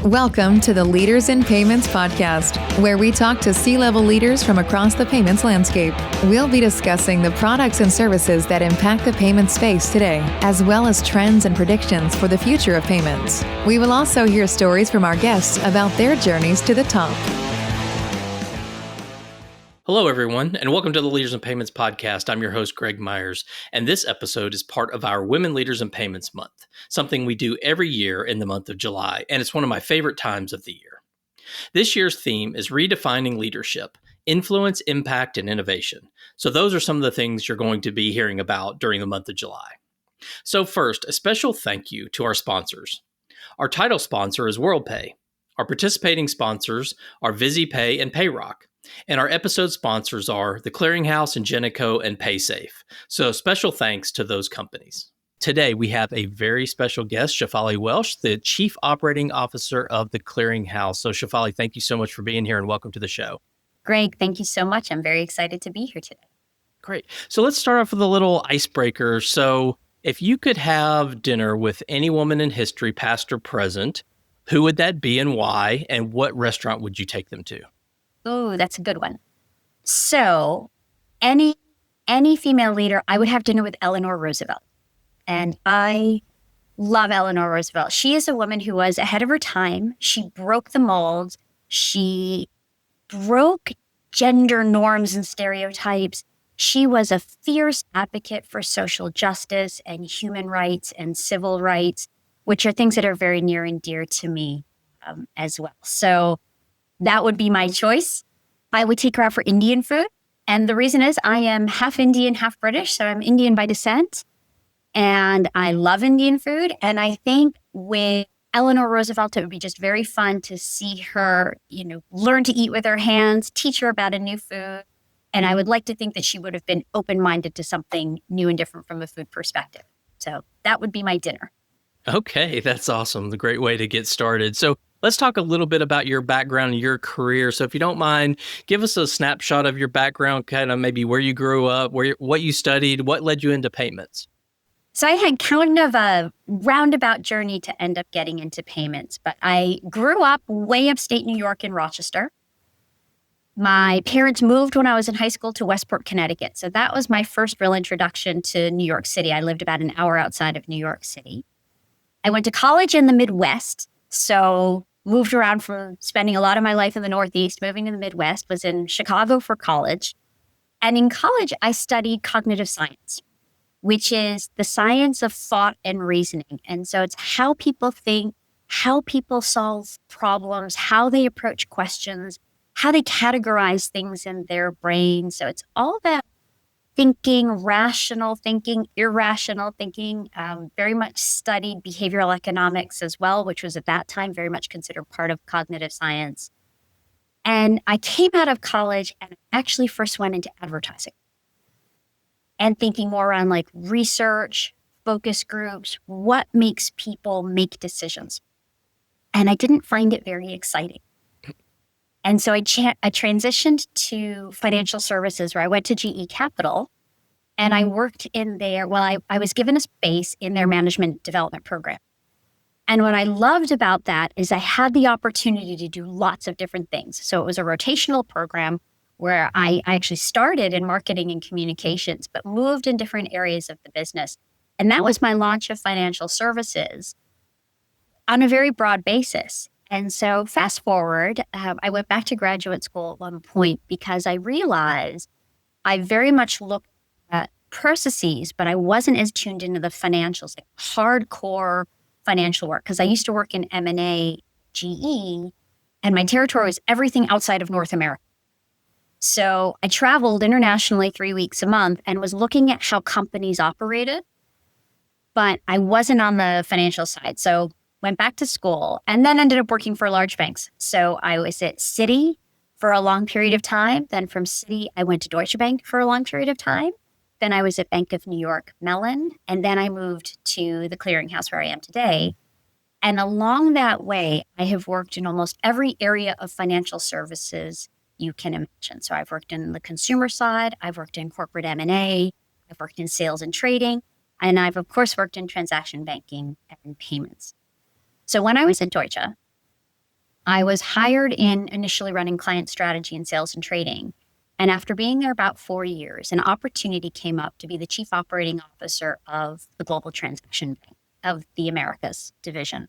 Welcome to the Leaders in Payments podcast, where we talk to C-level leaders from across the payments landscape. We'll be discussing the products and services that impact the payment space today, as well as trends and predictions for the future of payments. We will also hear stories from our guests about their journeys to the top. Hello, everyone, and welcome to the Leaders in Payments podcast. I'm your host, Greg Myers, and this episode is part of our Women Leaders in Payments Month, something we do every year in the month of July, and it's one of my favorite times of the year. This year's theme is redefining leadership, influence, impact, and innovation. So those are some of the things you're going to be hearing about during the month of July. So first, a special thank you to our sponsors. Our title sponsor is WorldPay. Our participating sponsors are VisiPay and PayRock. And our episode sponsors are The Clearinghouse, Ingenico, and PaySafe. So special thanks to those companies. Today, we have a very special guest, Sheffali Welsh, the Chief Operating Officer of The Clearinghouse. So Sheffali, thank you so much for being here and welcome to the show. Greg, thank you so much. I'm very excited to be here today. Great. So let's start off with a little icebreaker. So if you could have dinner with any woman in history, past or present, who would that be and why? And what restaurant would you take them to? Oh, that's a good one. So any female leader, I would have dinner with Eleanor Roosevelt. And I love Eleanor Roosevelt. She is a woman who was ahead of her time. She broke the mold. She broke gender norms and stereotypes. She was a fierce advocate for social justice and human rights and civil rights, which are things that are very near and dear to me as well. So that would be my choice. I would take her out for Indian food. And the reason is I am half Indian, half British. So I'm Indian by descent. And I love Indian food. And I think with Eleanor Roosevelt, it would be just very fun to see her, learn to eat with her hands, teach her about a new food. And I would like to think that she would have been open-minded to something new and different from a food perspective. So that would be my dinner. Okay, that's awesome. The great way to get started. So let's talk a little bit about your background and your career. So if you don't mind, give us a snapshot of your background, kind of maybe where you grew up, what you studied, what led you into payments. So I had kind of a roundabout journey to end up getting into payments, but I grew up way upstate New York in Rochester. My parents moved when I was in high school to Westport, Connecticut. So that was my first real introduction to New York City. I lived about an hour outside of New York City. I went to college in the Midwest. So moved around from spending a lot of my life in the Northeast, moving to the Midwest, was in Chicago for college. And in college, I studied cognitive science, which is the science of thought and reasoning. And so it's how people think, how people solve problems, how they approach questions, how they categorize things in their brain. So it's all that thinking, rational thinking, irrational thinking, very much studied behavioral economics as well, which was at that time very much considered part of cognitive science. And I came out of college and actually first went into advertising and thinking more around like research, focus groups, what makes people make decisions. And I didn't find it very exciting. And so I transitioned to financial services where I went to GE Capital and I worked in there. Well, I was given a space in their management development program. And what I loved about that is I had the opportunity to do lots of different things. So it was a rotational program where I actually started in marketing and communications, but moved in different areas of the business. And that was my launch of financial services on a very broad basis. And so fast forward, I went back to graduate school at one point because I realized I very much looked at processes, but I wasn't as tuned into the financials, like hardcore financial work. Because I used to work in M&A, GE, and my territory was everything outside of North America. So I traveled internationally 3 weeks a month and was looking at how companies operated, but I wasn't on the financial side. So went back to school, and then ended up working for large banks. So I was at Citi for a long period of time. Then from Citi, I went to Deutsche Bank for a long period of time. Then I was at Bank of New York Mellon, and then I moved to the Clearinghouse where I am today. And along that way, I have worked in almost every area of financial services you can imagine. So I've worked in the consumer side, I've worked in corporate M&A, I've worked in sales and trading, and I've of course worked in transaction banking and payments. So when I was at Deutsche, I was hired in initially running client strategy and sales and trading. And after being there about 4 years, an opportunity came up to be the chief operating officer of the Global Transaction Bank of the Americas division.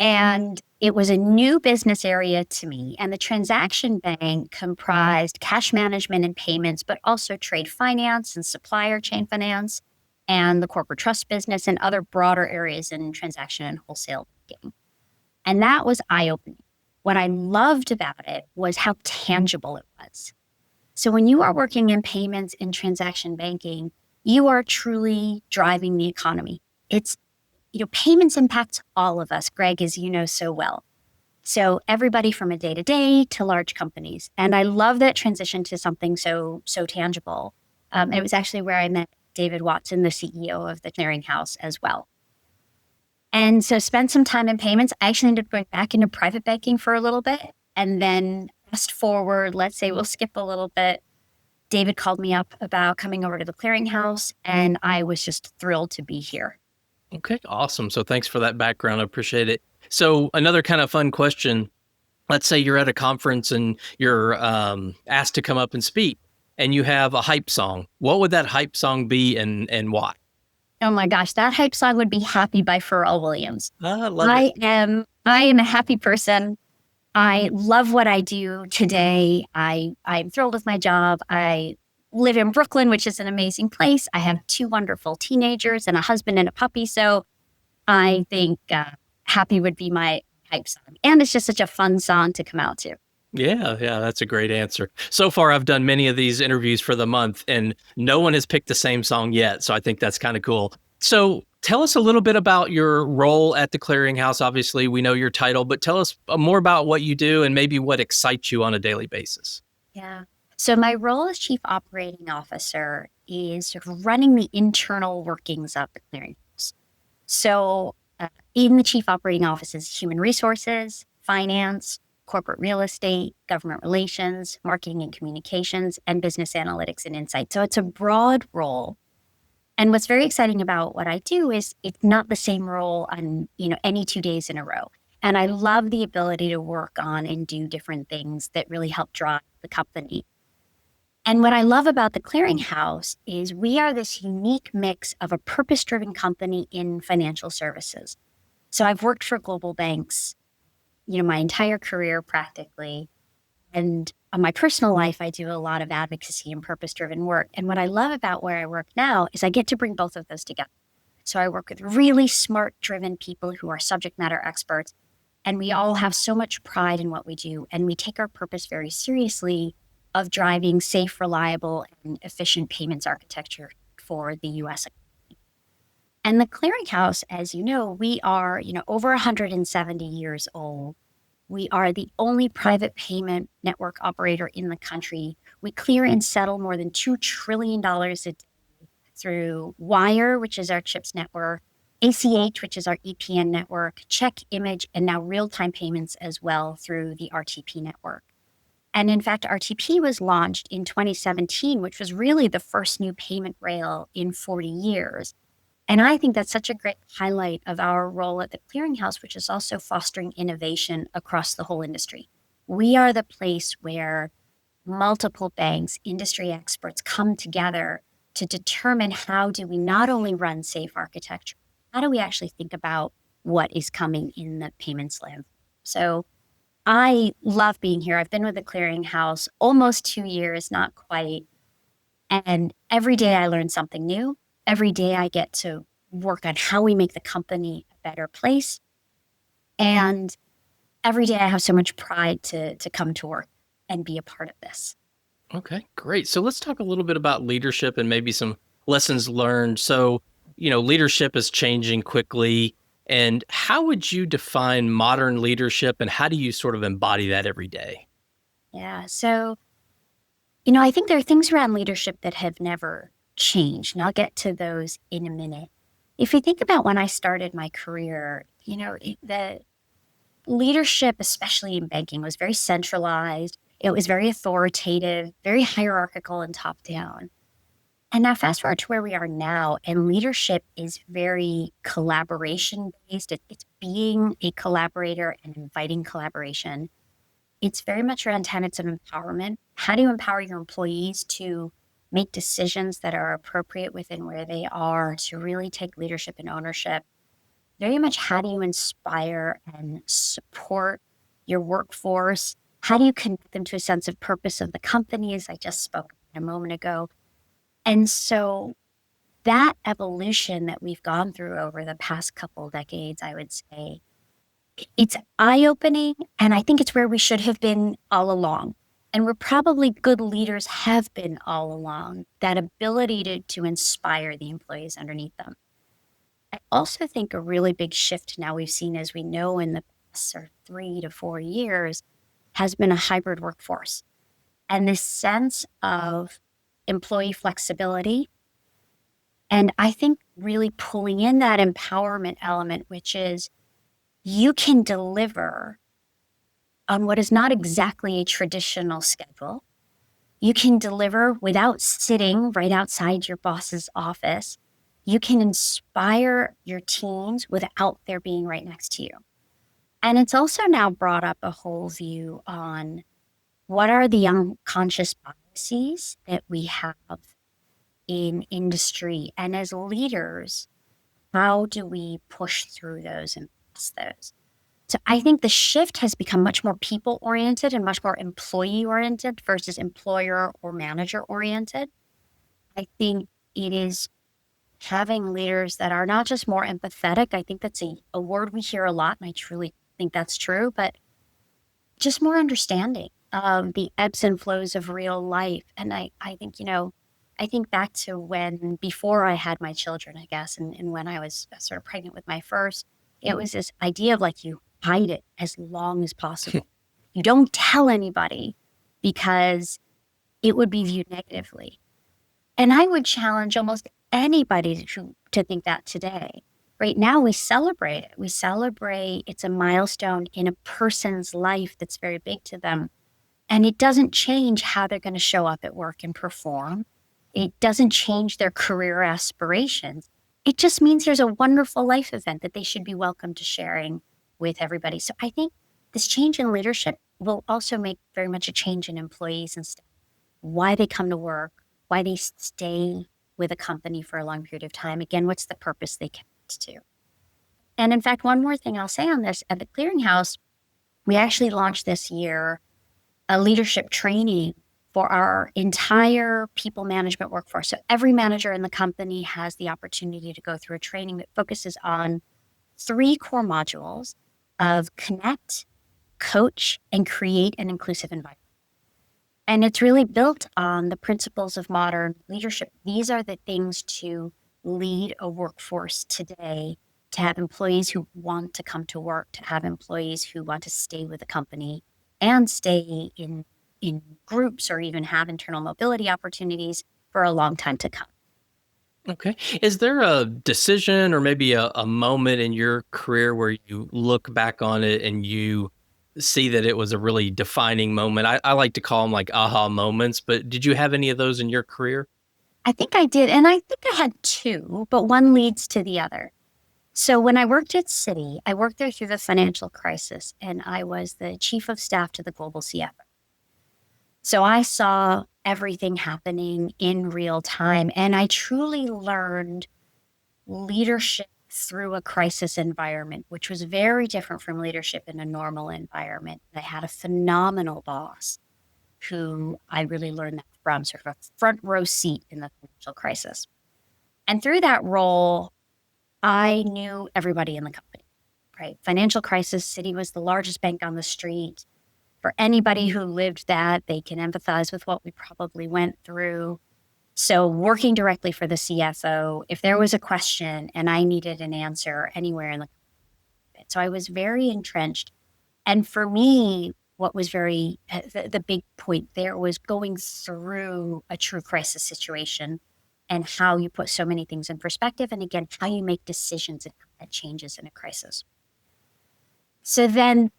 And it was a new business area to me. And the transaction bank comprised cash management and payments, but also trade finance and supplier chain finance and the corporate trust business and other broader areas in transaction and wholesale banking. And that was eye-opening. What I loved about it was how tangible it was. So when you are working in payments and transaction banking, you are truly driving the economy. Payments impacts all of us, Greg, as you know so well. So everybody from a day-to-day to large companies. And I love that transition to something so tangible. It was actually where I met David Watson, the CEO of the clearinghouse as well. And so spent some time in payments. I actually ended up going back into private banking for a little bit. And then fast forward, let's say we'll skip a little bit. David called me up about coming over to the clearinghouse, and I was just thrilled to be here. Okay, awesome. So thanks for that background. I appreciate it. So another kind of fun question. Let's say you're at a conference and you're asked to come up and speak, and you have a hype song. What would that hype song be and why? Oh my gosh, that hype song would be Happy by Pharrell Williams. I love it. I am a happy person. I love what I do today. I'm thrilled with my job. I live in Brooklyn, which is an amazing place. I have 2 wonderful teenagers and a husband and a puppy. So I think Happy would be my hype song. And it's just such a fun song to come out to. Yeah, that's a great answer. So far, I've done many of these interviews for the month, and no one has picked the same song yet. So I think that's kind of cool. So tell us a little bit about your role at the clearinghouse. Obviously, we know your title, but tell us more about what you do and maybe what excites you on a daily basis. Yeah. So my role as chief operating officer is sort of running the internal workings of the clearinghouse. So in the chief operating office is human resources, finance, corporate real estate, government relations, marketing and communications, and business analytics and insight. So it's a broad role. And what's very exciting about what I do is it's not the same role on, any 2 days in a row. And I love the ability to work on and do different things that really help drive the company. And what I love about the clearinghouse is we are this unique mix of a purpose-driven company in financial services. So I've worked for global banks, my entire career practically. And on my personal life, I do a lot of advocacy and purpose-driven work. And what I love about where I work now is I get to bring both of those together. So I work with really smart, driven people who are subject matter experts. And we all have so much pride in what we do. And we take our purpose very seriously of driving safe, reliable, and efficient payments architecture for the U.S. economy. And the clearinghouse, as you know, we are, over 170 years old. We are the only private payment network operator in the country. We clear and settle more than $2 trillion a day through Wire, which is our CHIPS network, ACH, which is our EPN network, check, image, and now real-time payments as well through the RTP network. And in fact, RTP was launched in 2017, which was really the first new payment rail in 40 years. And I think that's such a great highlight of our role at the clearinghouse, which is also fostering innovation across the whole industry. We are the place where multiple banks, industry experts come together to determine how do we not only run safe architecture, how do we actually think about what is coming in the payments landscape. So I love being here. I've been with the clearinghouse almost 2 years, not quite. And every day I learn something new. Every day I get to work on how we make the company a better place. And every day I have so much pride to come to work and be a part of this. Okay, great. So let's talk a little bit about leadership and maybe some lessons learned. So, leadership is changing quickly. And how would you define modern leadership and how do you sort of embody that every day? Yeah. So, I think there are things around leadership that have never changed. And I'll get to those in a minute. If you think about when I started my career, the leadership, especially in banking, was very centralized. It was very authoritative, very hierarchical and top down. And now fast forward to where we are now, and leadership is very collaboration based. It's being a collaborator and inviting collaboration. It's very much around tenets of empowerment. How do you empower your employees to make decisions that are appropriate within where they are, to really take leadership and ownership? Very much, how do you inspire and support your workforce? How do you connect them to a sense of purpose of the company, as I just spoke a moment ago? And so that evolution that we've gone through over the past couple decades, I would say, it's eye-opening, and I think it's where we should have been all along. And we're probably good leaders have been all along, that ability to inspire the employees underneath them. I also think a really big shift now we've seen, as we know, in the past sort of 3 to 4 years, has been a hybrid workforce. And this sense of employee flexibility, and I think really pulling in that empowerment element, which is you can deliver on what is not exactly a traditional schedule. You can deliver without sitting right outside your boss's office. You can inspire your teams without their being right next to you. And it's also now brought up a whole view on what are the unconscious biases that we have in industry. And as leaders, how do we push through those and pass those? So I think the shift has become much more people-oriented and much more employee-oriented versus employer or manager-oriented. I think it is having leaders that are not just more empathetic. I think that's a word we hear a lot, and I truly think that's true, but just more understanding of the ebbs and flows of real life. And I think, I think back to when, before I had my children, I guess, and when I was sort of pregnant with my first, it was this idea of like, you hide it as long as possible. You don't tell anybody because it would be viewed negatively. And I would challenge almost anybody to think that today. Right now, we celebrate it. We celebrate it's a milestone in a person's life that's very big to them. And it doesn't change how they're going to show up at work and perform. It doesn't change their career aspirations. It just means there's a wonderful life event that they should be welcome to sharing with everybody. So I think this change in leadership will also make very much a change in employees and staff, why they come to work, why they stay with a company for a long period of time. Again, what's the purpose they commit to? And in fact, one more thing I'll say on this, at the Clearinghouse, we actually launched this year a leadership training for our entire people management workforce. So every manager in the company has the opportunity to go through a training that focuses on 3 core modules of connect, coach, and create an inclusive environment. And it's really built on the principles of modern leadership. These are the things to lead a workforce today, to have employees who want to come to work, to have employees who want to stay with the company and stay in groups or even have internal mobility opportunities for a long time to come. Okay. Is there a decision or maybe a moment in your career where you look back on it and you see that it was a really defining moment? I like to call them like aha moments, but did you have any of those in your career? I think I did. And I think I had 2, but one leads to the other. So when I worked at Citi, I worked there through the financial crisis, and I was the chief of staff to the global CFO. So I saw everything happening in real time, and I truly learned leadership through a crisis environment, which was very different from leadership in a normal environment. I had a phenomenal boss who I really learned that from, sort of a front row seat in the financial crisis. And through that role, I knew everybody in the company, right? Financial crisis, Citi was the largest bank on the street. For anybody who lived that, they can empathize with what we probably went through. So working directly for the CFO, if there was a question and I needed an answer anywhere in the company. So I was very entrenched. And for me, what was the big point there was going through a true crisis situation and how you put so many things in perspective. And again, how you make decisions and how that changes in a crisis. So then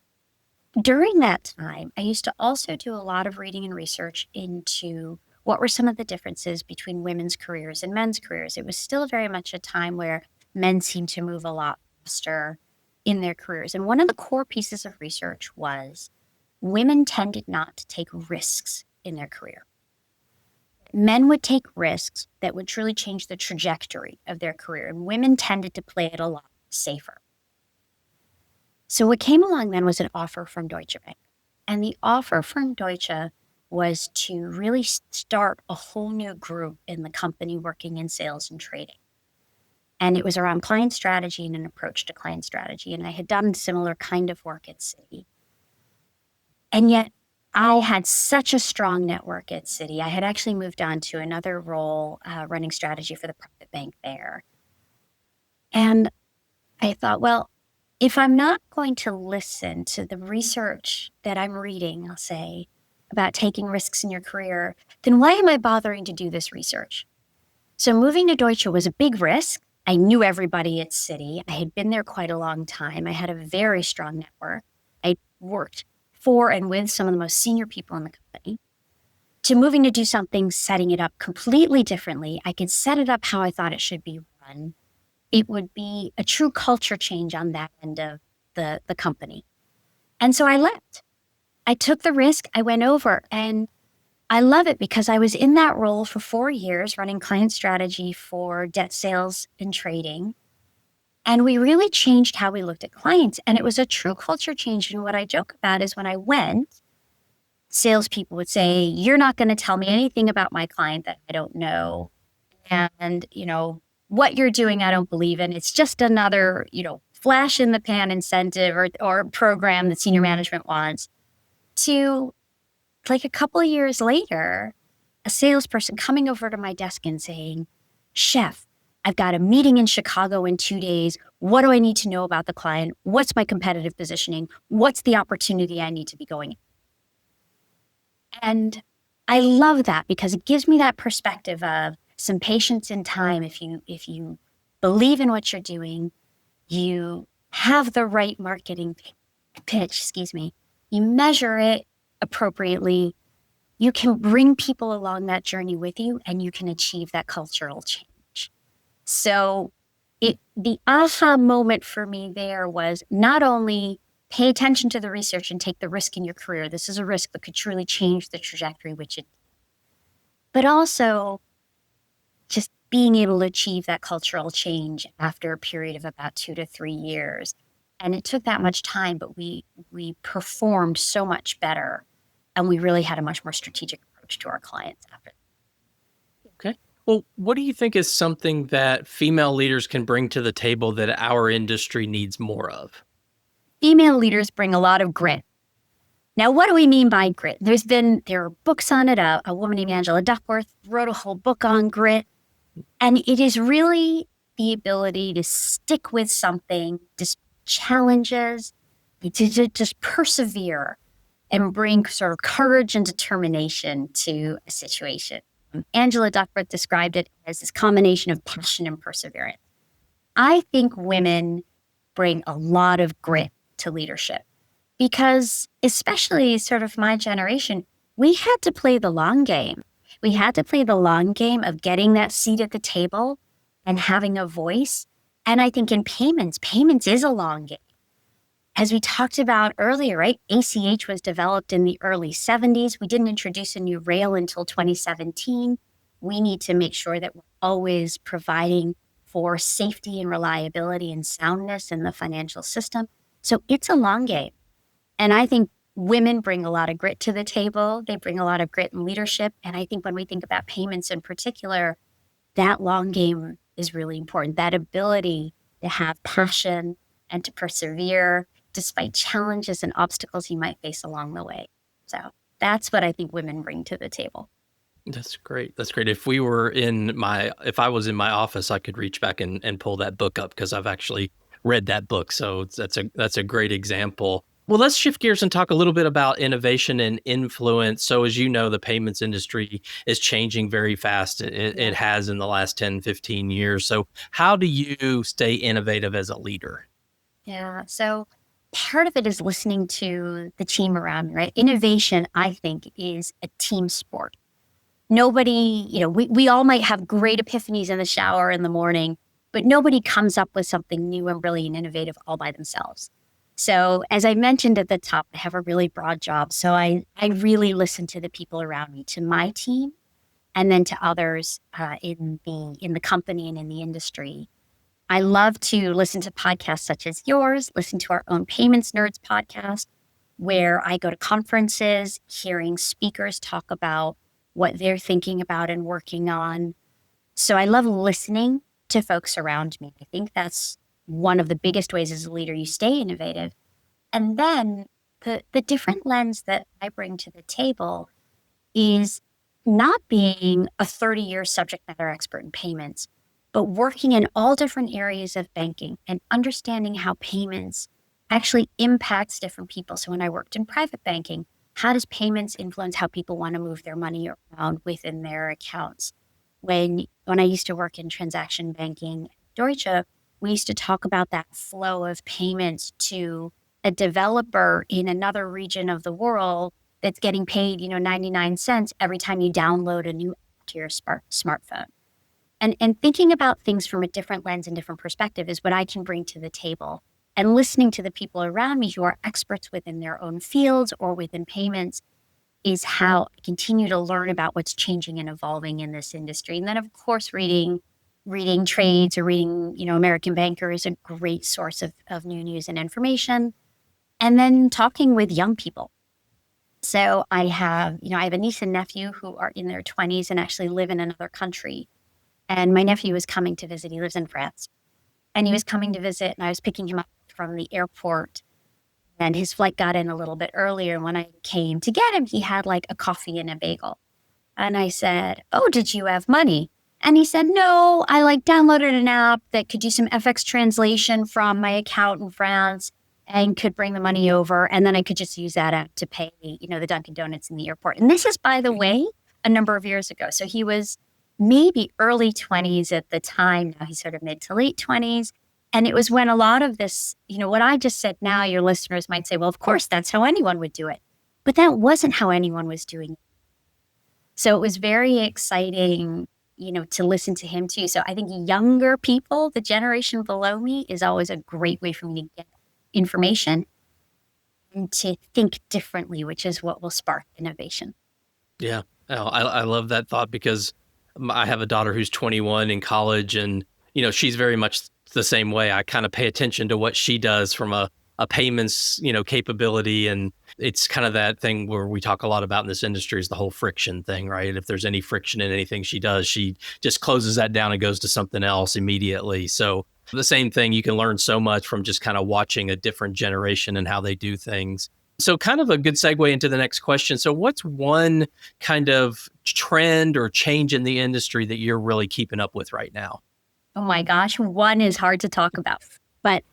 during that time, I used to also do a lot of reading and research into what were some of the differences between women's careers and men's careers? It was still very much a time where men seemed to move a lot faster in their careers. And one of the core pieces of research was women tended not to take risks in their career. Men would take risks that would truly change the trajectory of their career, and women tended to play it a lot safer. So what came along then was an offer from Deutsche Bank. And the offer from Deutsche was to really start a whole new group in the company working in sales and trading. And it was around client strategy and an approach to client strategy. And I had done similar kind of work at Citi. And yet I had such a strong network at Citi. I had actually moved on to another role running strategy for the private bank there. And I thought, well, if I'm not going to listen to the research that I'm reading, I'll say, about taking risks in your career, then why am I bothering to do this research? So moving to Deutsche was a big risk. I knew everybody at Citi. I had been there quite a long time. I had a very strong network. I worked for and with some of the most senior people in the company. To moving to do something, setting it up completely differently, I could set it up how I thought it should be run. It would be a true culture change on that end of the company. And so I left. I took the risk. I went over, and I love it because I was in that role for 4 years running client strategy for debt sales and trading. And we really changed how we looked at clients. And it was a true culture change. And what I joke about is when I went, salespeople would say, "You're not going to tell me anything about my client that I don't know. And, what you're doing, I don't believe in. It's just another, flash in the pan incentive or program that senior management wants." To like a couple of years later, a salesperson coming over to my desk and saying, "Chef, I've got a meeting in Chicago in 2 days. What do I need to know about the client? What's my competitive positioning? What's the opportunity I need to be going in?" And I love that because it gives me that perspective of some patience and time. If you believe in what you're doing, you have the right marketing pitch, you measure it appropriately, you can bring people along that journey with you, and you can achieve that cultural change. So the aha moment for me there was not only pay attention to the research and take the risk in your career. This is a risk that could truly change the trajectory, but also just being able to achieve that cultural change after a period of about 2 to 3 years. And it took that much time, but we performed so much better, and we really had a much more strategic approach to our clients after. Okay. Well, what do you think is something that female leaders can bring to the table that our industry needs more of? Female leaders bring a lot of grit. Now, what do we mean by grit? There are books on it. A woman named Angela Duckworth wrote a whole book on grit. And it is really the ability to stick with something, just challenges, to just persevere and bring sort of courage and determination to a situation. Angela Duckworth described it as this combination of passion and perseverance. I think women bring a lot of grit to leadership because, especially sort of my generation, we had to play the long game. We had to play the long game of getting that seat at the table and having a voice. And I think in payments is a long game. As we talked about earlier, right? ACH was developed in the early 70s. We didn't introduce a new rail until 2017. We need to make sure that we're always providing for safety and reliability and soundness in the financial system. So it's a long game. And I think women bring a lot of grit to the table. They bring a lot of grit and leadership. And I think when we think about payments in particular, that long game is really important. That ability to have passion and to persevere despite challenges and obstacles you might face along the way. So that's what I think women bring to the table. That's great. That's great. If I was in my office, I could reach back and pull that book up because I've actually read that book. So that's a great example. Well, let's shift gears and talk a little bit about innovation and influence. So as you know, the payments industry is changing very fast. It has in the last 10, 15 years. So how do you stay innovative as a leader? Yeah. So part of it is listening to the team around me, right? Innovation, I think, is a team sport. Nobody, we all might have great epiphanies in the shower in the morning, but nobody comes up with something new and brilliant and innovative all by themselves. So as I mentioned at the top, I have a really broad job. So I really listen to the people around me, to my team, and then to others in the company and in the industry. I love to listen to podcasts such as yours, listen to our own Payments Nerds podcast, where I go to conferences, hearing speakers talk about what they're thinking about and working on. So I love listening to folks around me. I think that's one of the biggest ways as a leader you stay innovative. And then the different lens that I bring to the table is not being a 30-year subject matter expert in payments, but working in all different areas of banking and understanding how payments actually impacts different people. So when I worked in private banking, how does payments influence how people want to move their money around within their accounts? When I used to work in transaction banking at Deutsche, we used to talk about that flow of payments to a developer in another region of the world that's getting paid, 99 cents every time you download a new app to your smartphone. And thinking about things from a different lens and different perspective is what I can bring to the table. And listening to the people around me who are experts within their own fields or within payments is how I continue to learn about what's changing and evolving in this industry. And then, of course, reading trades or reading, American Banker is a great source of new news and information. And then talking with young people. So I have a niece and nephew who are in their 20s and actually live in another country. And my nephew was coming to visit. He lives in France. And he was coming to visit, and I was picking him up from the airport. And his flight got in a little bit earlier. And when I came to get him, he had like a coffee and a bagel. And I said, "Oh, did you have money?" And he said, "No, I downloaded an app that could do some FX translation from my account in France and could bring the money over. And then I could just use that app to pay, the Dunkin' Donuts in the airport." And this is, by the way, a number of years ago. So he was maybe early 20s at the time. Now he's sort of mid to late 20s. And it was when a lot of this, what I just said now, your listeners might say, well, of course, that's how anyone would do it. But that wasn't how anyone was doing it. So it was very exciting, to listen to him too. So I think younger people, the generation below me, is always a great way for me to get information and to think differently, which is what will spark innovation. Yeah. Oh, I love that thought because I have a daughter who's 21 in college and, she's very much the same way. I kind of pay attention to what she does from a payments, capability. And it's kind of that thing where we talk a lot about in this industry is the whole friction thing, right? If there's any friction in anything she does, she just closes that down and goes to something else immediately. So the same thing, you can learn so much from just kind of watching a different generation and how they do things. So kind of a good segue into the next question. So what's one kind of trend or change in the industry that you're really keeping up with right now? Oh my gosh, one is hard to talk about, but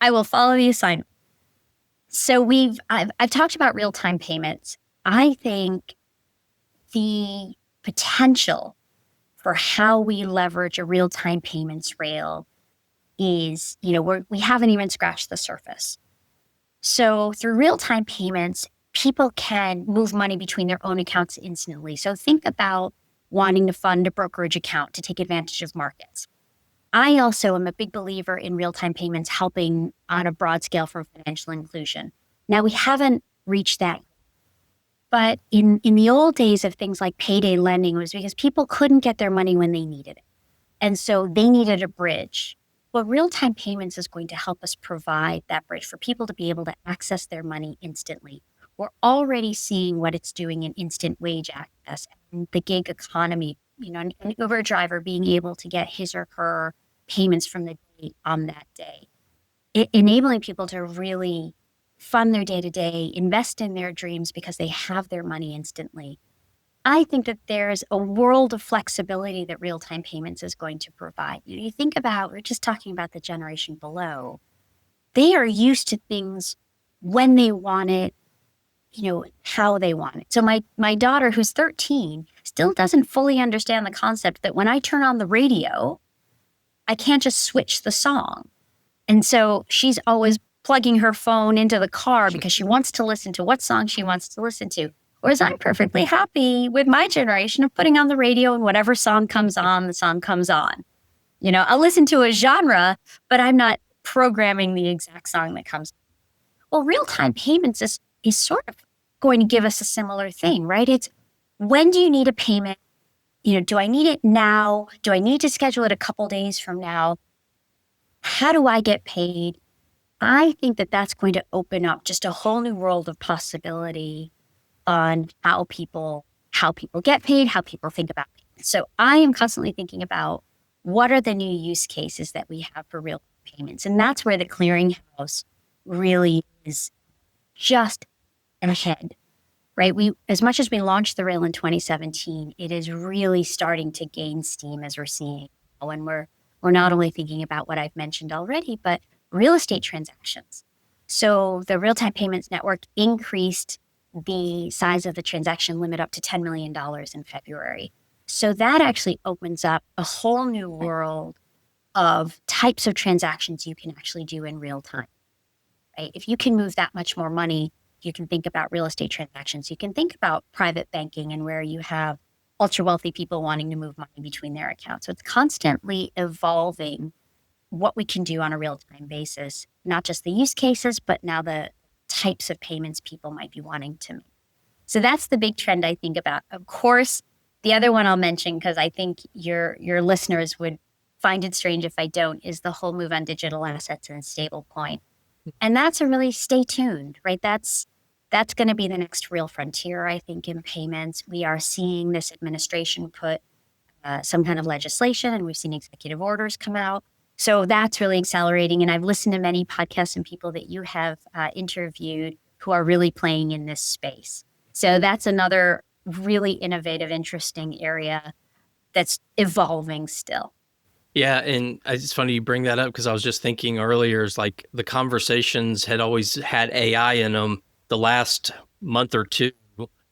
I will follow the assignment. So I've talked about real-time payments. I think the potential for how we leverage a real-time payments rail is, we haven't even scratched the surface. So through real-time payments, people can move money between their own accounts instantly. So think about wanting to fund a brokerage account to take advantage of markets. I also am a big believer in real-time payments helping on a broad scale for financial inclusion. Now, we haven't reached that. But in the old days of things like payday lending, it was because people couldn't get their money when they needed it. And so they needed a bridge. Well, real-time payments is going to help us provide that bridge for people to be able to access their money instantly. We're already seeing what it's doing in instant wage access and the gig economy, an Uber driver being able to get his or her payments from the day on that day. Enabling people to really fund their day-to-day, invest in their dreams because they have their money instantly. I think that there's a world of flexibility that real-time payments is going to provide. You think about, we're just talking about the generation below. They are used to things when they want it, how they want it. So my daughter, who's 13, still doesn't fully understand the concept that when I turn on the radio, I can't just switch the song. And so she's always plugging her phone into the car because she wants to listen to what song she wants to listen to. Whereas I'm perfectly happy with my generation of putting on the radio and whatever song comes on, the song comes on. I'll listen to a genre, but I'm not programming the exact song that comes. Well, real-time payments is sort of going to give us a similar thing, right? It's when do you need a payment? Do I need it now? Do I need to schedule it a couple days from now? How do I get paid? I think that that's going to open up just a whole new world of possibility on how people get paid, how people think about it. So I am constantly thinking about what are the new use cases that we have for real payments. And that's where the clearinghouse really is just ahead, right? As much as we launched the rail in 2017, it is really starting to gain steam as we're seeing. And we're not only thinking about what I've mentioned already, but real estate transactions. So the real-time payments network increased the size of the transaction limit up to $10 million in February. So that actually opens up a whole new world of types of transactions you can actually do in real time, right? If you can move that much more money, you can think about real estate transactions. You can think about private banking and where you have ultra wealthy people wanting to move money between their accounts. So it's constantly evolving what we can do on a real-time basis, not just the use cases, but now the types of payments people might be wanting to make. So that's the big trend I think about. Of course, the other one I'll mention, because I think your listeners would find it strange if I don't, is the whole move on digital assets and stablecoin. And that's a really stay tuned, right? That's going to be the next real frontier, I think, in payments. We are seeing this administration put some kind of legislation, and we've seen executive orders come out. So that's really accelerating. And I've listened to many podcasts and people that you have interviewed who are really playing in this space. So that's another really innovative, interesting area that's evolving still. Yeah, and it's funny you bring that up because I was just thinking earlier, is like the conversations had always had AI in them. The last month or two,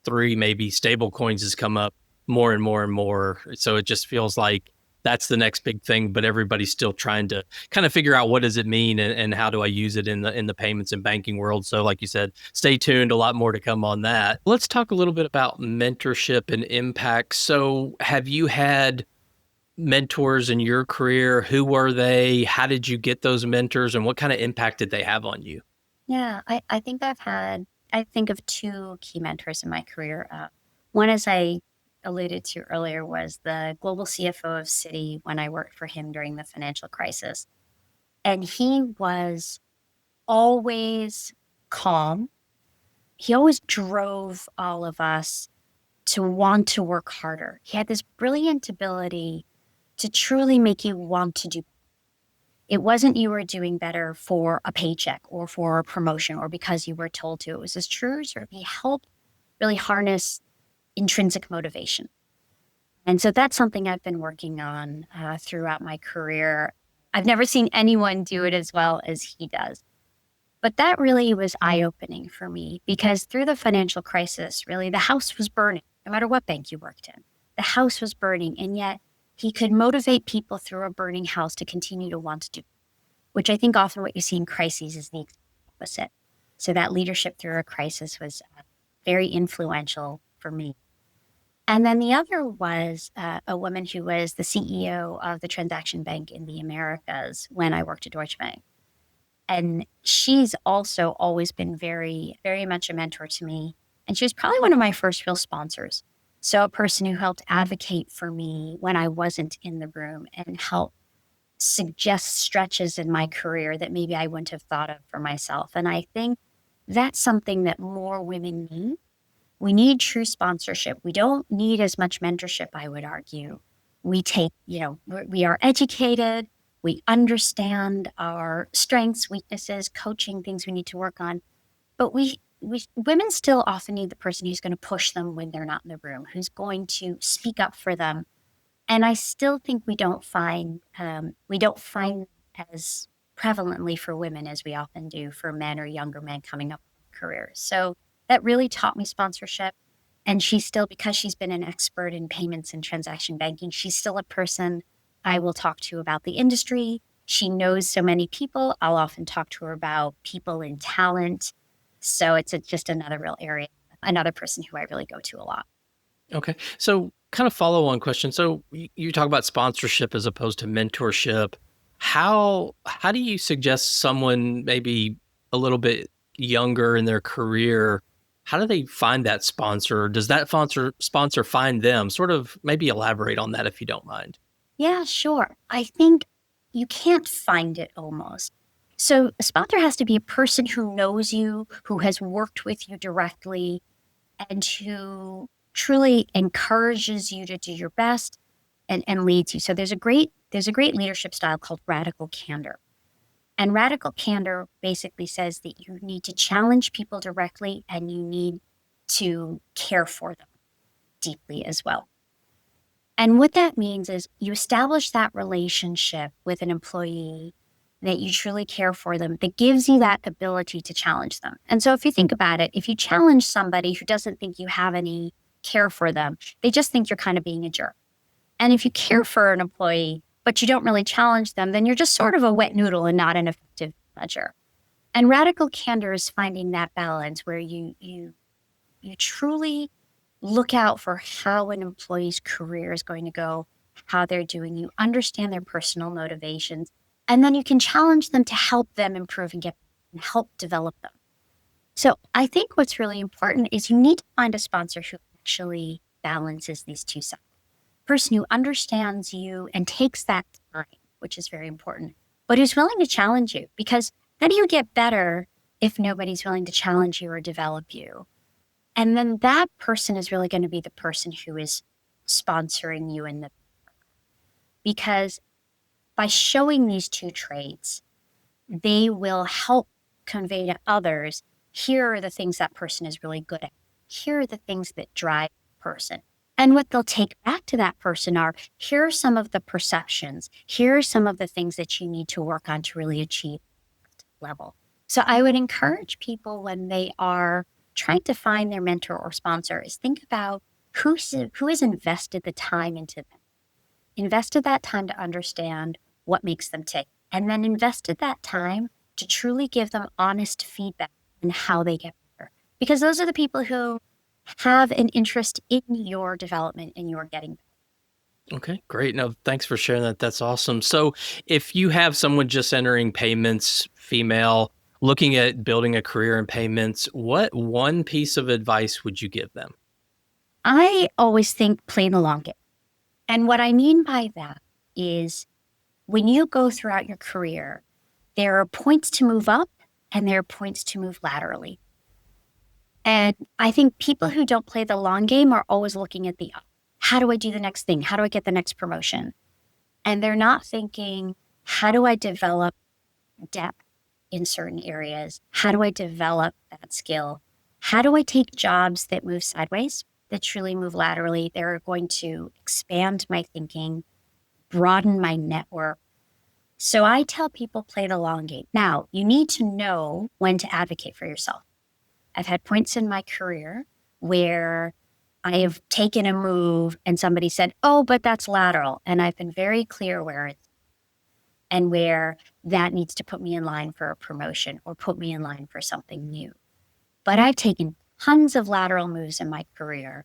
3 maybe, stable coins has come up more and more and more. So it just feels like that's the next big thing, but everybody's still trying to kind of figure out what does it mean and how do I use it in the payments and banking world. So like you said, stay tuned, a lot more to come on that. Let's talk a little bit about mentorship and impact. So have you had mentors in your career? Who were they? How did you get those mentors and what kind of impact did they have on you? Yeah, I think I think of 2 key mentors in my career. One, as I alluded to earlier, was the global CFO of Citi when I worked for him during the financial crisis. And he was always calm. He always drove all of us to want to work harder. He had this brilliant ability to truly make you want to do. It wasn't you were doing better for a paycheck or for a promotion or because you were told to. It was this true sort of, he helped really harness intrinsic motivation. And so that's something I've been working on throughout my career. I've never seen anyone do it as well as he does. But that really was eye-opening for me because through the financial crisis, really, the house was burning, no matter what bank you worked in. The house was burning, and yet he could motivate people through a burning house to continue to want to do, which I think often what you see in crises is the opposite. So that leadership through a crisis was very influential for me. And then the other was a woman who was the CEO of the transaction bank in the Americas when I worked at Deutsche Bank. And she's also always been very, very much a mentor to me. And she was probably one of my first real sponsors. So a person who helped advocate for me when I wasn't in the room and help suggest stretches in my career that maybe I wouldn't have thought of for myself. And I think that's something that more women need. We need true sponsorship. We don't need as much mentorship, I would argue. We are educated. We understand our strengths, weaknesses, coaching, things we need to work on. But women still often need the person who's going to push them when they're not in the room, who's going to speak up for them. And I still think we don't find as prevalently for women as we often do for men or younger men coming up with careers. So that really taught me sponsorship. And she's still, because she's been an expert in payments and transaction banking, she's still a person I will talk to about the industry. She knows so many people. I'll often talk to her about people and talent. So it's just another real area another person who I really go to a lot. Okay. So kind of follow on question. So you talk about sponsorship as opposed to mentorship. How do you suggest someone maybe a little bit younger in their career, how do they find that sponsor? Does that sponsor find them? Sort of maybe elaborate on that if you don't mind. Yeah, sure. I think you can't find it almost. So a sponsor has to be a person who knows you, who has worked with you directly, and who truly encourages you to do your best and leads you. So there's a great leadership style called radical candor. And radical candor basically says that you need to challenge people directly and you need to care for them deeply as well. And what that means is you establish that relationship with an employee that you truly care for them, that gives you that ability to challenge them. And so if you think about it, if you challenge somebody who doesn't think you have any care for them, they just think you're kind of being a jerk. And if you care for an employee, but you don't really challenge them, then you're just sort of a wet noodle and not an effective measure. And radical candor is finding that balance where you truly look out for how an employee's career is going to go, how they're doing. You understand their personal motivations, and then you can challenge them to help them improve and help develop them. So I think what's really important is you need to find a sponsor who actually balances these two sides. Person who understands you and takes that time, which is very important, but who's willing to challenge you, because how do you get better if nobody's willing to challenge you or develop you? And then that person is really going to be the person who is sponsoring you in the, because by showing these two traits, they will help convey to others, here are the things that person is really good at. Here are the things that drive the person. And what they'll take back to that person are, here are some of the perceptions. Here are some of the things that you need to work on to really achieve that level. So I would encourage people when they are trying to find their mentor or sponsor is think about who has invested the time into them, invested that time to understand what makes them tick, and then invested that time to truly give them honest feedback on how they get better. Because those are the people who have an interest in your development and your getting better. Okay, great. No, thanks for sharing that. That's awesome. So if you have someone just entering payments, female, looking at building a career in payments, what one piece of advice would you give them? I always think play the long game. And what I mean by that is when you go throughout your career, there are points to move up and there are points to move laterally. And I think people who don't play the long game are always looking at the up. How do I do the next thing? How do I get the next promotion? And they're not thinking, how do I develop depth in certain areas? How do I develop that skill? How do I take jobs that move sideways, that truly move laterally? They're going to expand my thinking, broaden my network. So I tell people play the long game. Now, you need to know when to advocate for yourself. I've had points in my career where I have taken a move and somebody said, oh, but that's lateral. And I've been very clear where it's and where that needs to put me in line for a promotion or put me in line for something new. But I've taken tons of lateral moves in my career,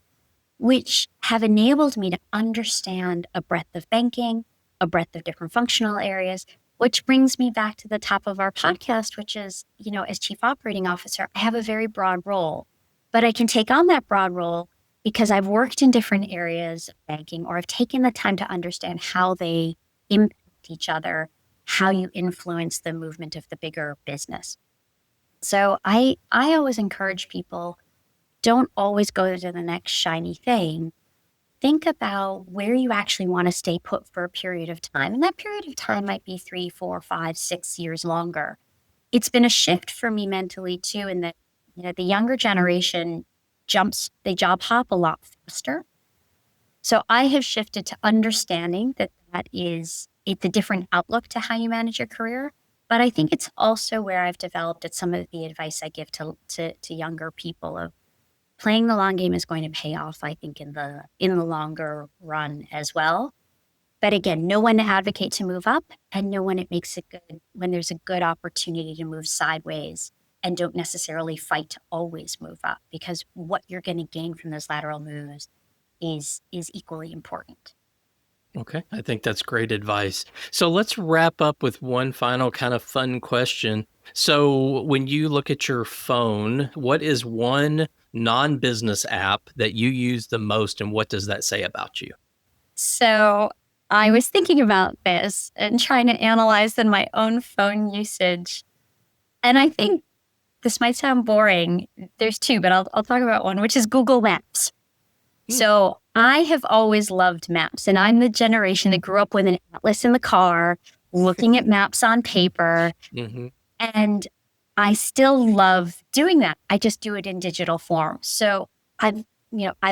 which have enabled me to understand a breadth of banking, a breadth of different functional areas, which brings me back to the top of our podcast, which is, as Chief Operating Officer, I have a very broad role, but I can take on that broad role because I've worked in different areas of banking, or I've taken the time to understand how they impact each other, how you influence the movement of the bigger business. So I always encourage people, don't always go to the next shiny thing. Think about where you actually want to stay put for a period of time. And that period of time might be 3, 4, 5, 6 years longer. It's been a shift for me mentally too, in that, the younger generation they job hop a lot faster. So I have shifted to understanding that it's a different outlook to how you manage your career. But I think it's also where I've developed some of the advice I give to younger people of playing the long game is going to pay off, I think, in the longer run as well. But again, know when to advocate to move up and know when when there's a good opportunity to move sideways and don't necessarily fight to always move up, because what you're going to gain from those lateral moves is equally important. Okay, I think that's great advice. So let's wrap up with one final kind of fun question. So when you look at your phone, what is one non-business app that you use the most, and what does that say about you? So I was thinking about this and trying to analyze in my own phone usage. And I think this might sound boring. There's two, but I'll talk about one, which is Google Maps. So I have always loved maps, and I'm the generation that grew up with an atlas in the car, looking at maps on paper. Mm-hmm. And I still love doing that. I just do it in digital form. So I've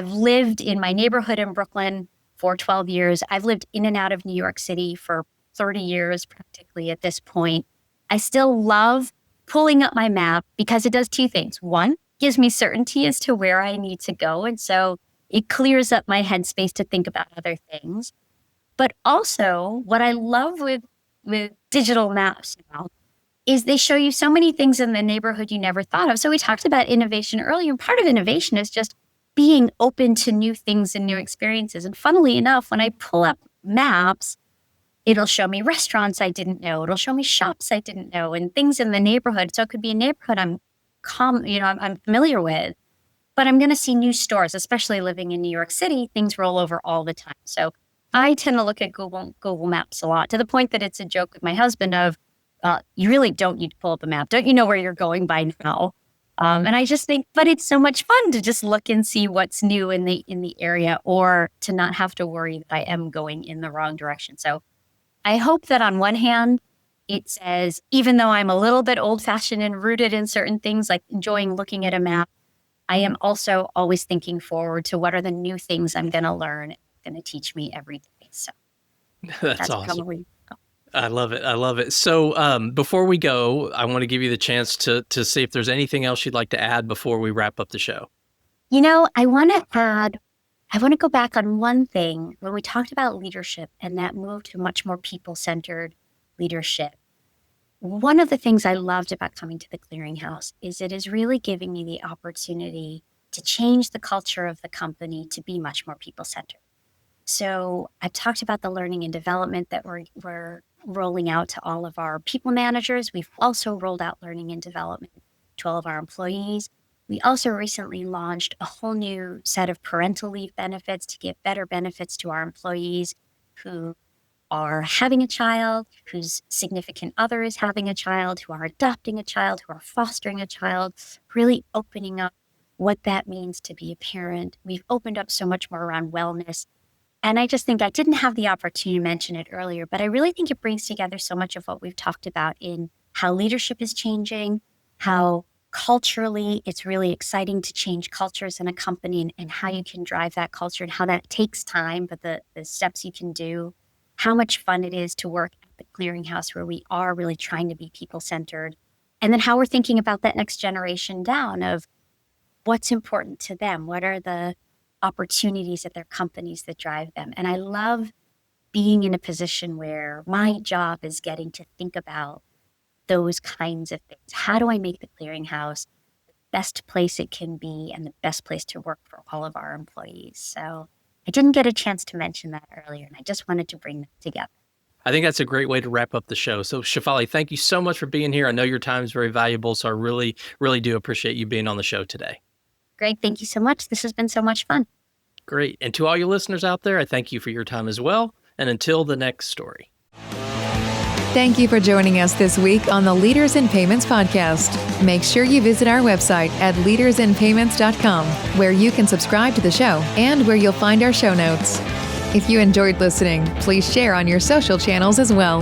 lived in my neighborhood in Brooklyn for 12 years. I've lived in and out of New York City for 30 years, practically at this point. I still love pulling up my map because it does two things. One, gives me certainty as to where I need to go. And so it clears up my headspace to think about other things. But also, what I love with digital maps now is they show you so many things in the neighborhood you never thought of. So we talked about innovation earlier. And part of innovation is just being open to new things and new experiences. And funnily enough, when I pull up maps, it'll show me restaurants I didn't know. It'll show me shops I didn't know and things in the neighborhood. So it could be a neighborhood I'm familiar with, but I'm going to see new stores, especially living in New York City. Things roll over all the time. So I tend to look at Google Maps a lot, to the point that it's a joke with my husband of, you really don't need to pull up a map. Don't you know where you're going by now? And I just think, but it's so much fun to just look and see what's new in the area, or to not have to worry that I am going in the wrong direction. So I hope that on one hand, it says, even though I'm a little bit old-fashioned and rooted in certain things, like enjoying looking at a map, I am also always thinking forward to what are the new things I'm going to learn, going to teach me every day. So That's awesome. Probably. I love it. I love it. So before we go, I want to give you the chance to see if there's anything else you'd like to add before we wrap up the show. I want to go back on one thing. When we talked about leadership and that move to much more people-centered leadership, one of the things I loved about coming to the Clearinghouse is it is really giving me the opportunity to change the culture of the company to be much more people-centered. So I've talked about the learning and development that we're rolling out to all of our people managers. We've also rolled out learning and development to all of our employees. We also recently launched a whole new set of parental leave benefits to give better benefits to our employees who are having a child, whose significant other is having a child, who are adopting a child, who are fostering a child, really opening up what that means to be a parent. We've opened up so much more around wellness. And I just think I didn't have the opportunity to mention it earlier, but I really think it brings together so much of what we've talked about in how leadership is changing, how culturally it's really exciting to change cultures in a company, and how you can drive that culture and how that takes time, but the steps you can do, how much fun it is to work at the Clearinghouse where we are really trying to be people-centered, and then how we're thinking about that next generation down of what's important to them, what are the opportunities at their companies that drive them. And I love being in a position where my job is getting to think about those kinds of things. How do I make the Clearinghouse the best place it can be and the best place to work for all of our employees? So I didn't get a chance to mention that earlier, and I just wanted to bring that together. I think that's a great way to wrap up the show. So Sheffali, thank you so much for being here. I know your time is very valuable, so I really, really do appreciate you being on the show today. Greg, thank you so much. This has been so much fun. Great. And to all you listeners out there, I thank you for your time as well. And until the next story. Thank you for joining us this week on the Leaders in Payments podcast. Make sure you visit our website at leadersinpayments.com, where you can subscribe to the show and where you'll find our show notes. If you enjoyed listening, please share on your social channels as well.